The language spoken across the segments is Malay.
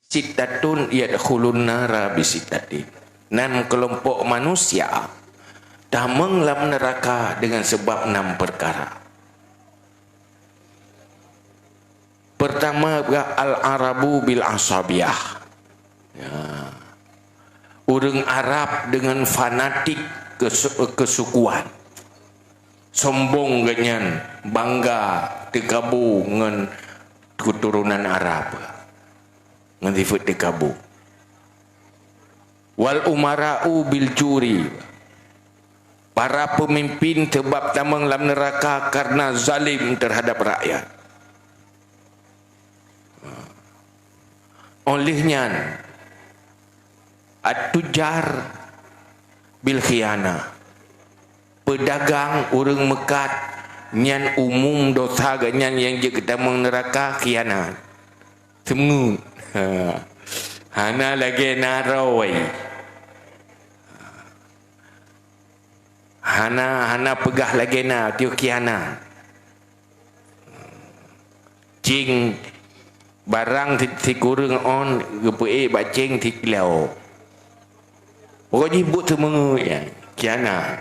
Sittatun yadkhulun nara bisittatin. 6 kelompok manusia damang dalam neraka dengan sebab 6 perkara. Pertama, al-arabu bil asabiyah. Ya. Orang Arab dengan fanatik kesukuan. Sombong ganyan, bangga tergabung dengan keturunan Arab. Dengan sifat tergabung. Wal umara'u bil juri. Para pemimpin sebab tamang dalam neraka karena zalim terhadap rakyat. Olehnya at-tujar bil khiyana. Pedagang orang mekat nyan umum dosa ganyan yang je ketamang neraka khianat. Semut. Hana lagi narawai. Hana pegah lagi na tiu khianat. Cing barang si kurang on gepe bacing si kilau. Pokoknya buat semua ya kiana.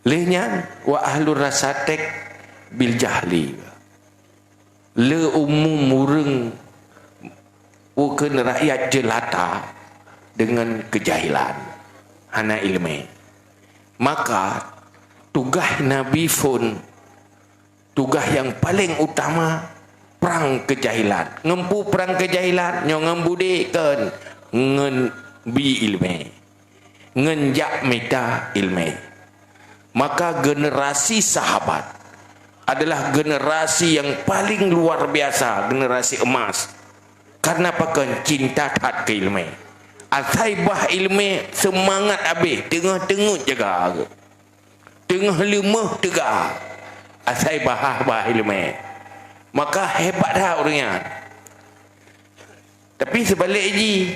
Lehnya wa ahlur rasatek bil jahli. Le umum mureng bukan rakyat jelata dengan kejahilan hana ilmu. Maka tugas Nabi pun tugas yang paling utama perang kejahilan. Ngempu perang kejahilan nyo ngembudikan ngen bi ilmu. Ngenjak meta ilmu. Maka generasi sahabat adalah generasi yang paling luar biasa, generasi emas. Karena pakan cinta tak ke ilmu. Asaibah ilmu semangat habis, tengah-tengah jaga. Tengah lemah tegak. Asaibah ilmu. Maka hebat dah orangnya. Tapi sebalik je,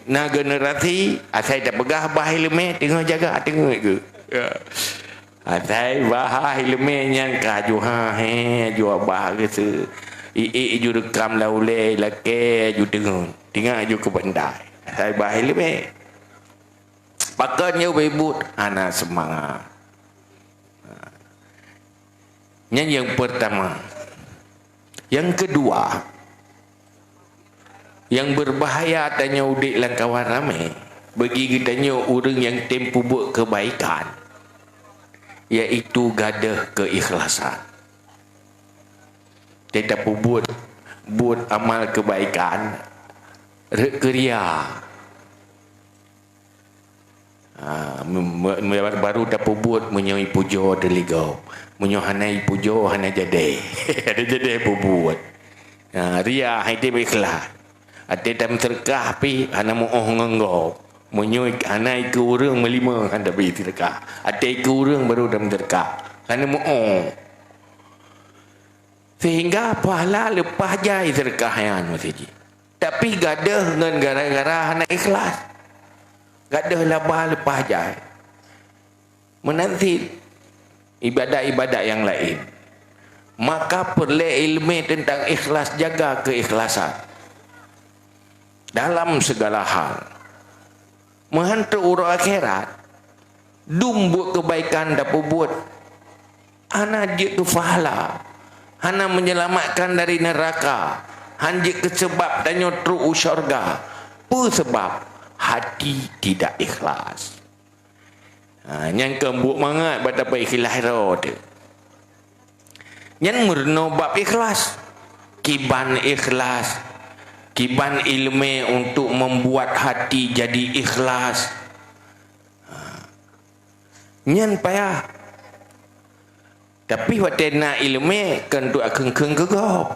na generasi asai tak pegah bah ilmu, tengah jaga, tengah ke. Ya. Atai bah ilmu yang kajuha jual bah gitu. Ju rekam laule lake ju tengah ju ke bandai. Atai bah ilmu. Pakannya bebut anak semangat. Yang pertama. Yang kedua, yang berbahaya tanya udik lang kawan ramai bagi kitanya orang yang tempu buat kebaikan, iaitu gadah keikhlasan. Dia tak buat amal kebaikan keria. Baru tak buat menyoi pujo deligau. Menyohanai pujo hana jadi. Ada jadi buat. Ria hai dia ikhlas. Ada dalam terkah pi hana moh ngenggo. Menyoi hana ke urang melima handa bi terkah. Ada ke urang baru dalam terkah. Hana moh. Sehingga pahala lepas jai terkah yang masih. Tapi gadah dengan gara-gara hana ikhlas. Gadah labah lepas jai. Menanti ibadat-ibadat yang lain. Maka perlu ilmu tentang ikhlas, jaga keikhlasan dalam segala hal. Menghantar urang akhirat, buat kebaikan dapat buat ana je ke pahala, ana menyelamatkan dari neraka, hanjik ke sebab tanya terus syurga. Apa sebab? Hati tidak ikhlas. Yang kembuk mangat betapa ikhlas tu. Yang murno bab ikhlas. Kiban ikhlas. Kiban ilmu untuk membuat hati jadi ikhlas. Yang payah. Tapi waktu nak ilmu kan tu akan gegap.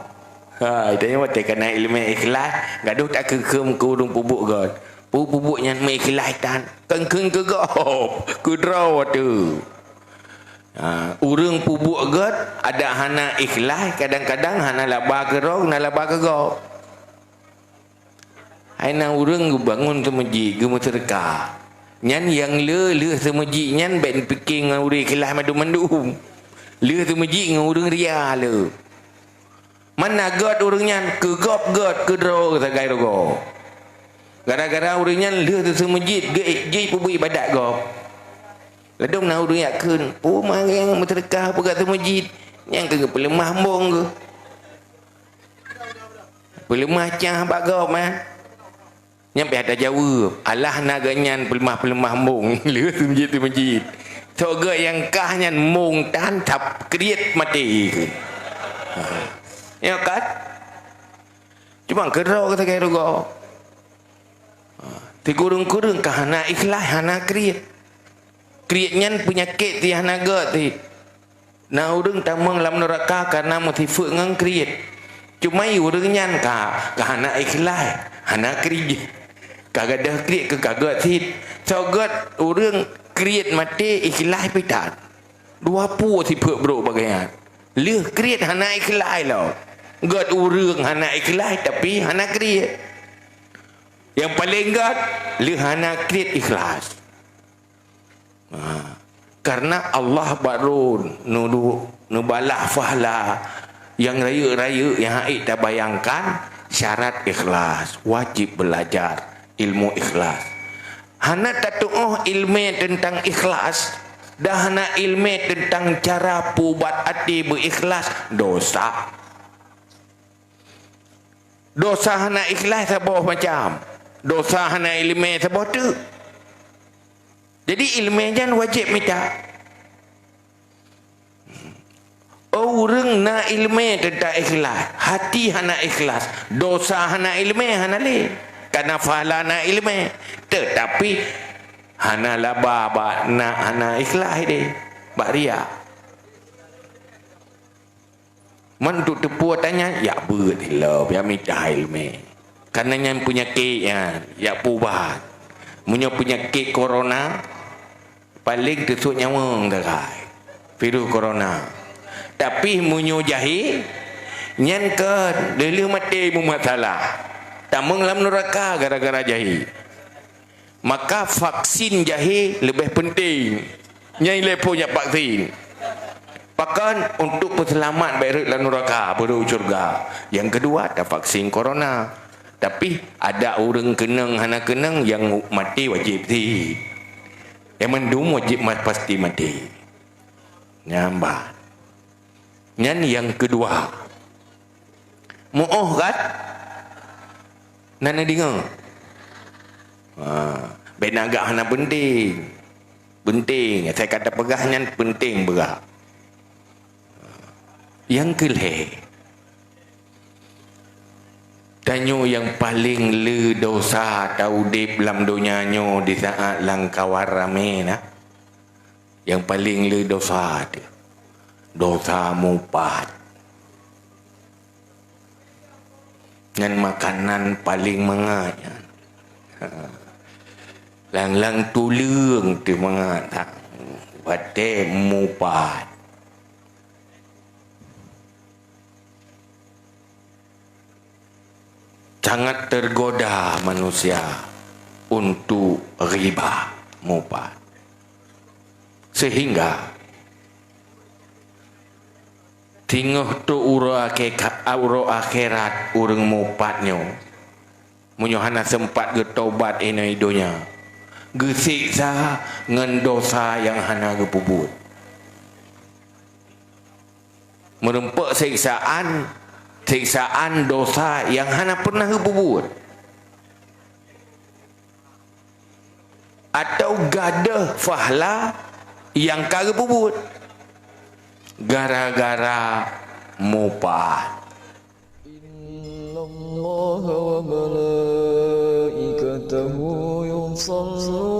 Itu waktu kena ilmu ikhlas, gaduh tak kekem ke urung pubuk kan. Pupuknya mengikhlaskan kengkeng gegap kudraw tu. Urang pupuk get ada hana ikhlas, kadang-kadang hana labah gerong, hana labah gegap. Aina urang bangun tu masjid, ge sedekah. Nyan yang le semajid nyan ben fikir dengan urang ikhlas madu-madu. Le semajid dengan urang ria le. Mana god urangnya ke gop god ke dro ke gai rogo. Gara-gara urangnya leh tu masjid ge pu ibadat gop. Ladong na urang yakeun, oh mang mereka pegat tu masjid. Yang ke pelemah mong ke. Pelemah cah bak gop man. Nyampe ada jawab, alah naganyan pelemah mong leh tu masjid. Soga yang kahnya mong tan tap kriet mati ke. Ya kan? Cuma kerau kata kaya rogo. Ti kurung-kurung kah hana ikhlas hana kriet. Krietnya penyakit ti hana got ti. Na urang tamang lam neraka karena motif ngang kriet. Cuma urangnya kah hana ikhlas hana kriet. Kagadah kriet ke kagot ti. Sogot urang kriet mati ikhlas pitan. Dua pu si pek bro bagaian. Leh kriet hana ikhlas lo. God urang hana ikhlas tapi hana kriet. Yang paling God leh hana kriet ikhlas. Karena Allah baru nubalah fahla yang raya-raya yang haid dah bayangkan syarat ikhlas, wajib belajar ilmu ikhlas. Hana tatu'uh ilmu tentang ikhlas, dah hana ilmu tentang cara pubat hati berikhlas, dosa. Dosa hana ikhlas sabah macam. Dosa hana ilmu sabah tu. Jadi ilmu jan wajib minta. Orang na ilmu tentang ikhlas, hati hana ikhlas, dosa hana ilmu hana le. Karena fahala na ilmu. Tetapi hana laba na hana ikhlas dia. Bak riak. Mantuk tepu tanya, ya betul biar minta ilmu. Karena yang punya kek ya pubat. Punya penyakit corona paling tusuk nyawa derai. Virus corona. Tapi munyo jahil nyan ke delu mati masalah. Tamang lam neraka gara-gara jahil. Maka vaksin jahil lebih penting. Nyai leponya vaksin. Bahkan untuk perselamat baik dalam neraka baru surga. Yang kedua ada vaksin corona. Tapi ada orang kenang hana kenang yang mati wajib ti. Yang mendum wajib pasti mati. Nyambat. Yang yang kedua. Mu'oh kan? Nana dengar. Benagak hana penting. Penting. Saya kata pegahnya penting berak. Yang kelih. Tanyo yang paling le dosa tau dip dalam dunianyo di saat langkawar rame nah. Yang paling le dosa tu. Dosa mupat. Dengan makanan paling menganya. Lang-lang tulung tu mengatak. Bate mupat. Sangat tergoda manusia untuk riba mupat. Sehingga tinggal tu uro akhirat urang mupatnya. Munyohana sempat getobat ini idonya. Gesiksa ngan dosa yang hana gepubut. Merempak siksaan dosa yang hana pernah berbuat atau gadah fahla yang kagak berbuat gara-gara mupat. Innallaha wa malaikatahu yusalluna